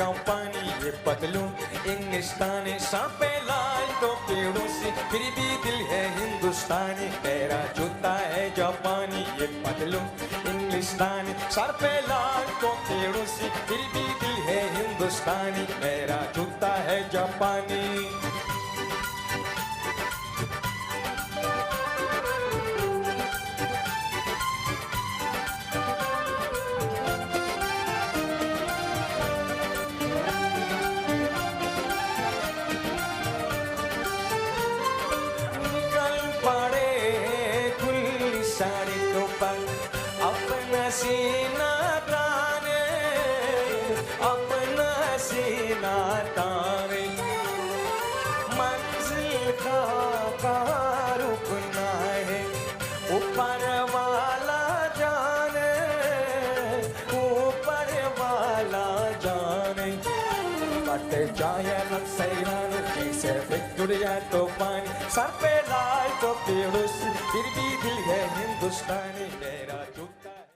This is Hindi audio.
जापानी ये पतलून इंग्लिस्तानी, सर पे लाल तो पेड़ों से फिर भी दिल है हिंदुस्तानी। मेरा जूता है जापानी ये पतलून इंग्लिस्तानी, सर पे लाल तो पेड़ों से फिर भी दिल है हिंदुस्तानी। मेरा जूता है जापानी। सड़कों पर अपना सीना ताने, अपना सीना ताने, मंजिल का रुकना है ऊपर वाला जाने, ऊपर वाला जाने। कट जाए न सैरान जैसे बिगड़ जाए तो पानी, सर पे लाल तो पेड़ों से फिर भी दिल है हिंदुस्तानी। मेरा